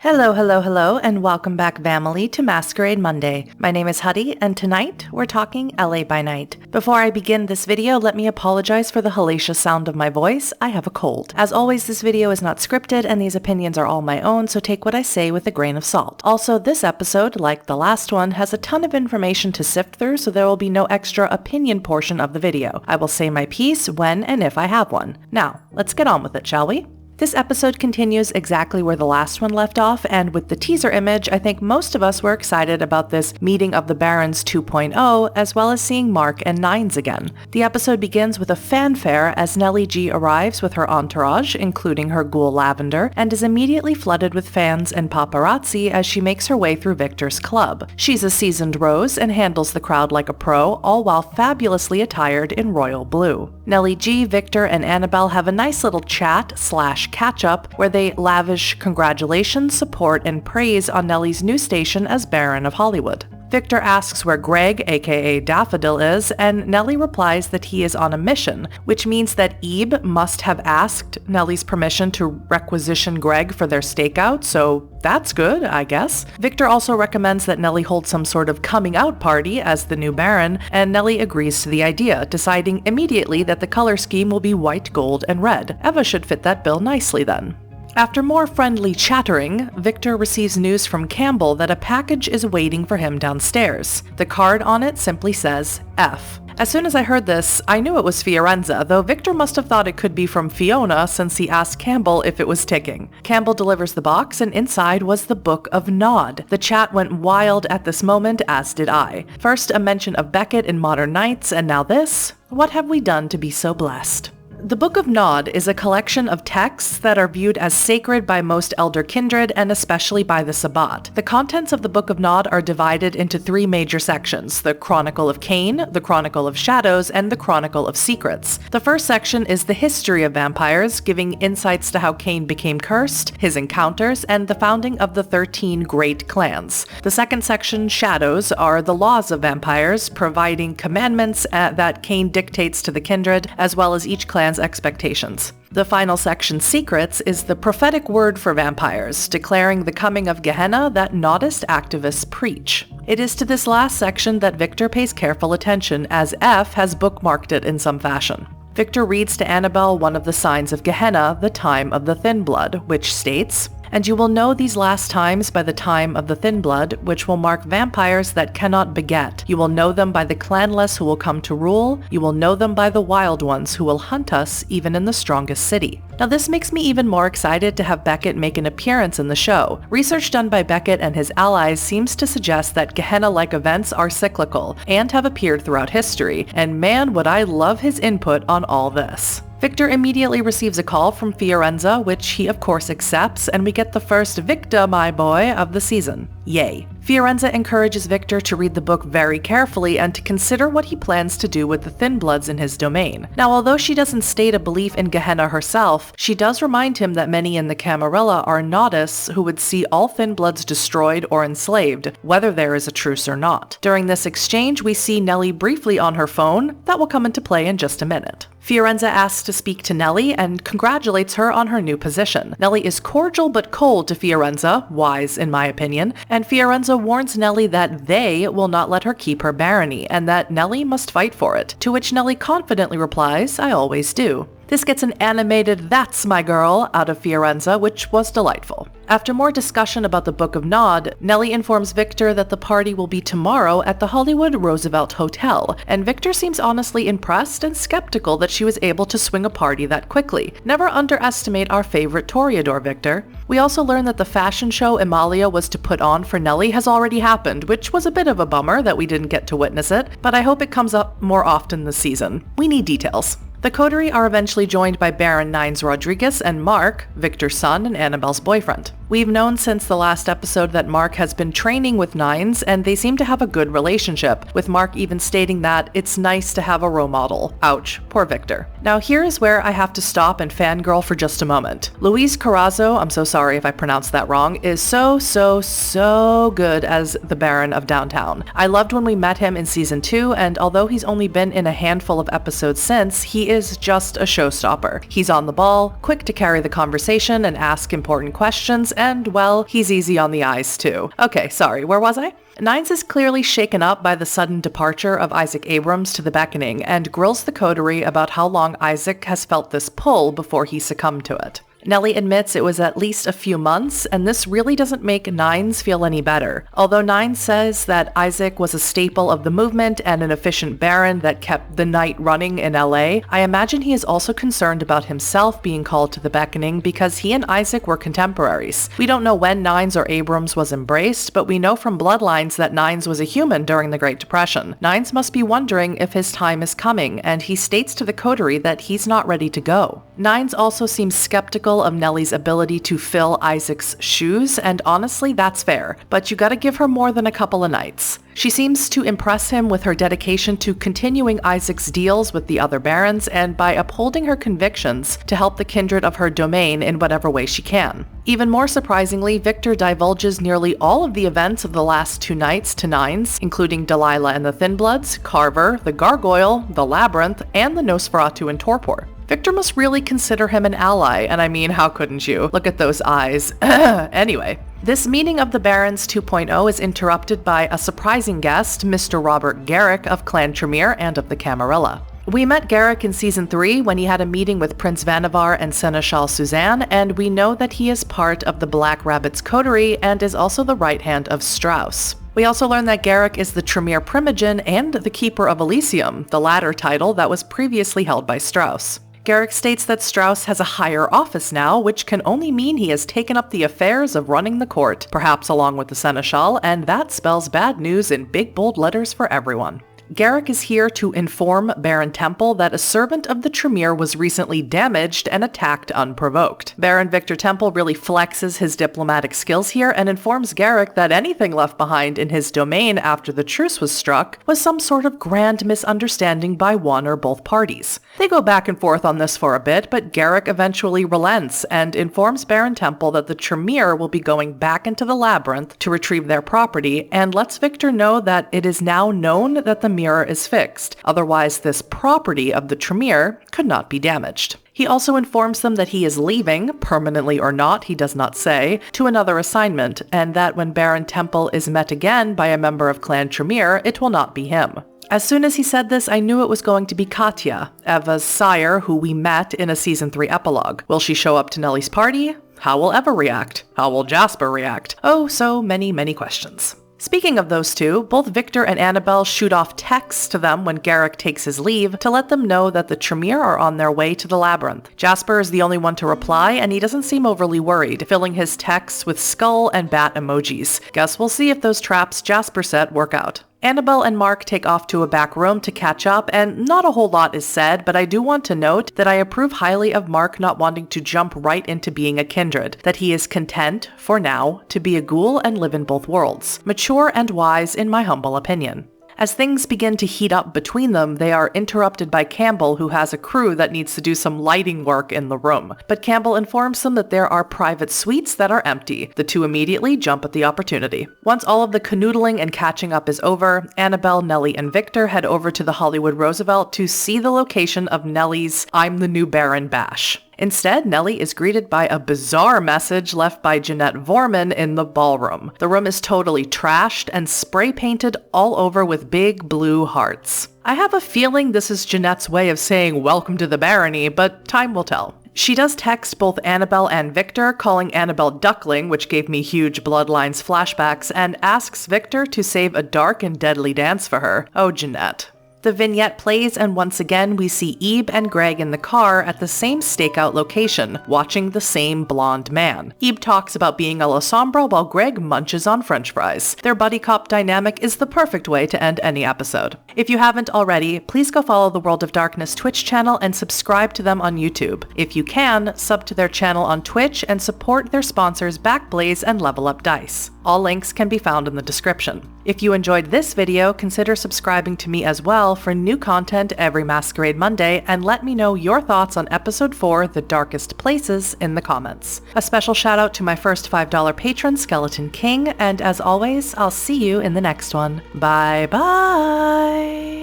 Hello, hello, hello, and welcome back, family, to Masquerade Monday. My name is Huddy, and tonight we're talking LA by Night. Before I begin this video, let me apologize for the hellacious sound of my voice. I have a cold. As always, this video is not scripted, and these opinions are all my own, so take what I say with a grain of salt. Also, this episode, like the last one, has a ton of information to sift through, so there will be no extra opinion portion of the video. I will say my piece when and if I have one. Now, let's get on with it, shall we? This episode continues exactly where the last one left off, and with the teaser image, I think most of us were excited about this meeting of the Barons 2.0, as well as seeing Mark and Nines again. The episode begins with a fanfare as Nellie G arrives with her entourage, including her ghoul Lavender, and is immediately flooded with fans and paparazzi as she makes her way through Victor's club. She's a seasoned rose and handles the crowd like a pro, all while fabulously attired in royal blue. Nellie G, Victor, and Annabelle have a nice little chat / catch-up where they lavish congratulations, support, and praise on Nellie's new station as Baron of Hollywood. Victor asks where Greg, aka Daffodil, is, and Nellie replies that he is on a mission, which means that Ebe must have asked Nellie's permission to requisition Greg for their stakeout, so that's good, I guess. Victor also recommends that Nellie hold some sort of coming out party as the new Baron, and Nellie agrees to the idea, deciding immediately that the color scheme will be white, gold, and red. Eva should fit that bill nicely then. After more friendly chattering, Victor receives news from Campbell that a package is waiting for him downstairs. The card on it simply says F. As soon as I heard this, I knew it was Fiorenza, though Victor must have thought it could be from Fiona since he asked Campbell if it was ticking. Campbell delivers the box, and inside was the Book of Nod. The chat went wild at this moment, as did I. First, a mention of Beckett in Modern Knights, and now this. What have we done to be so blessed? The Book of Nod is a collection of texts that are viewed as sacred by most elder kindred and especially by the Sabbat. The contents of the Book of Nod are divided into three major sections: the Chronicle of Cain, the Chronicle of Shadows, and the Chronicle of Secrets. The first section is the history of vampires, giving insights to how Cain became cursed, his encounters, and the founding of the 13 great clans. The second section, Shadows, are the laws of vampires, providing commandments that Cain dictates to the kindred, as well as each clan expectations. The final section, Secrets, is the prophetic word for vampires, declaring the coming of Gehenna that Nodist activists preach. It is to this last section that Victor pays careful attention, as F has bookmarked it in some fashion. Victor reads to Annabelle one of the signs of Gehenna, the time of the thin blood, which states, "And you will know these last times by the time of the thin blood, which will mark vampires that cannot beget. You will know them by the clanless who will come to rule. You will know them by the wild ones who will hunt us even in the strongest city." Now this makes me even more excited to have Beckett make an appearance in the show. Research done by Beckett and his allies seems to suggest that Gehenna-like events are cyclical and have appeared throughout history, and man would I love his input on all this. Victor immediately receives a call from Fiorenza, which he of course accepts, and we get the first Victor, my boy, of the season. Yay. Fiorenza encourages Victor to read the book very carefully and to consider what he plans to do with the Thin Bloods in his domain. Now, although she doesn't state a belief in Gehenna herself, she does remind him that many in the Camarilla are Nodists who would see all Thin Bloods destroyed or enslaved, whether there is a truce or not. During this exchange, we see Nellie briefly on her phone. That will come into play in just a minute. Fiorenza asks to speak to Nellie and congratulates her on her new position. Nellie is cordial but cold to Fiorenza, wise in my opinion, and Fiorenza warns Nellie that they will not let her keep her barony and that Nellie must fight for it, to which Nellie confidently replies, "I always do." This gets an animated "that's my girl" out of Fiorenza, which was delightful. After more discussion about the Book of Nod, Nellie informs Victor that the party will be tomorrow at the Hollywood Roosevelt Hotel, and Victor seems honestly impressed and skeptical that she was able to swing a party that quickly. Never underestimate our favorite Toreador, Victor. We also learn that the fashion show Amalia was to put on for Nellie has already happened, which was a bit of a bummer that we didn't get to witness it, but I hope it comes up more often this season. We need details. The coterie are eventually joined by Baron Nines Rodriguez and Mark, Victor's son and Annabelle's boyfriend. We've known since the last episode that Mark has been training with Nines, and they seem to have a good relationship, with Mark even stating that it's nice to have a role model. Ouch, poor Victor. Now here is where I have to stop and fangirl for just a moment. Luis Carrazzo, I'm so sorry if I pronounced that wrong, is so good as the Baron of Downtown. I loved when we met him in season 2, and although he's only been in a handful of episodes since, he is just a showstopper. He's on the ball, quick to carry the conversation and ask important questions, and well, he's easy on the eyes too. Okay, sorry, where was I? Nines is clearly shaken up by the sudden departure of Isaac Abrams to the beckoning and grills the coterie about how long Isaac has felt this pull before he succumbed to it. Nellie admits it was at least a few months, and this really doesn't make Nines feel any better. Although Nines says that Isaac was a staple of the movement and an efficient baron that kept the night running in LA, I imagine he is also concerned about himself being called to the beckoning because he and Isaac were contemporaries. We don't know when Nines or Abrams was embraced, but we know from bloodlines that Nines was a human during the Great Depression. Nines must be wondering if his time is coming, and he states to the coterie that he's not ready to go. Nines also seems skeptical of Nellie's ability to fill Isaac's shoes, and honestly, that's fair, but you gotta give her more than a couple of nights. She seems to impress him with her dedication to continuing Isaac's deals with the other barons and by upholding her convictions to help the kindred of her domain in whatever way she can. Even more surprisingly, Victor divulges nearly all of the events of the last 2 nights to Nines, including Delilah and the Thin Bloods, Carver, the Gargoyle, the Labyrinth, and the Nosferatu and Torpor. Victor must really consider him an ally, and I mean, how couldn't you? Look at those eyes. Anyway, this meeting of the Barons 2.0 is interrupted by a surprising guest, Mr. Robert Garrick of Clan Tremere and of the Camarilla. We met Garrick in Season 3 when he had a meeting with Prince Vannevar and Seneschal Suzanne, and we know that he is part of the Black Rabbit's coterie and is also the right hand of Strauss. We also learn that Garrick is the Tremere Primogen and the Keeper of Elysium, the latter title that was previously held by Strauss. Garrick states that Strauss has a higher office now, which can only mean he has taken up the affairs of running the court, perhaps along with the Seneschal, and that spells bad news in big bold letters for everyone. Garrick is here to inform Baron Temple that a servant of the Tremere was recently damaged and attacked unprovoked. Baron Victor Temple really flexes his diplomatic skills here and informs Garrick that anything left behind in his domain after the truce was struck was some sort of grand misunderstanding by one or both parties. They go back and forth on this for a bit, but Garrick eventually relents and informs Baron Temple that the Tremere will be going back into the Labyrinth to retrieve their property, and lets Victor know that it is now known that the mirror is fixed, otherwise this property of the Tremere could not be damaged. He also informs them that he is leaving, permanently or not, he does not say, to another assignment, and that when Baron Temple is met again by a member of Clan Tremere, it will not be him. As soon as he said this, I knew it was going to be Katya, Eva's sire, who we met in a Season 3 epilogue. Will she show up to Nellie's party? How will Eva react? How will Jasper react? Oh, so many, many questions. Speaking of those two, both Victor and Annabelle shoot off texts to them when Garrick takes his leave to let them know that the Tremere are on their way to the Labyrinth. Jasper is the only one to reply, and he doesn't seem overly worried, filling his texts with skull and bat emojis. Guess we'll see if those traps Jasper set work out. Annabelle and Mark take off to a back room to catch up, and not a whole lot is said, but I do want to note that I approve highly of Mark not wanting to jump right into being a kindred, that he is content, for now, to be a ghoul and live in both worlds. Mature and wise, in my humble opinion. As things begin to heat up between them, they are interrupted by Campbell, who has a crew that needs to do some lighting work in the room. But Campbell informs them that there are private suites that are empty. The two immediately jump at the opportunity. Once all of the canoodling and catching up is over, Annabelle, Nellie, and Victor head over to the Hollywood Roosevelt to see the location of Nellie's I'm the New Baron bash. Instead, Nellie is greeted by a bizarre message left by Jeanette Vorman in the ballroom. The room is totally trashed and spray painted all over with big blue hearts. I have a feeling this is Jeanette's way of saying welcome to the barony, but time will tell. She does text both Annabelle and Victor, calling Annabelle Duckling, which gave me huge Bloodlines flashbacks, and asks Victor to save a dark and deadly dance for her. Oh, Jeanette. The vignette plays, and once again we see Ebe and Greg in the car at the same stakeout location, watching the same blonde man. Ebe talks about being a La Sombra while Greg munches on french fries. Their buddy cop dynamic is the perfect way to end any episode. If you haven't already, please go follow the World of Darkness Twitch channel and subscribe to them on YouTube. If you can, sub to their channel on Twitch and support their sponsors Backblaze and Level Up Dice. All links can be found in the description. If you enjoyed this video, consider subscribing to me as well for new content every Masquerade Monday, and let me know your thoughts on Episode 4, The Darkest Places, in the comments. A special shout out to my first $5 patron, Skeleton King, and as always, I'll see you in the next one. Bye bye!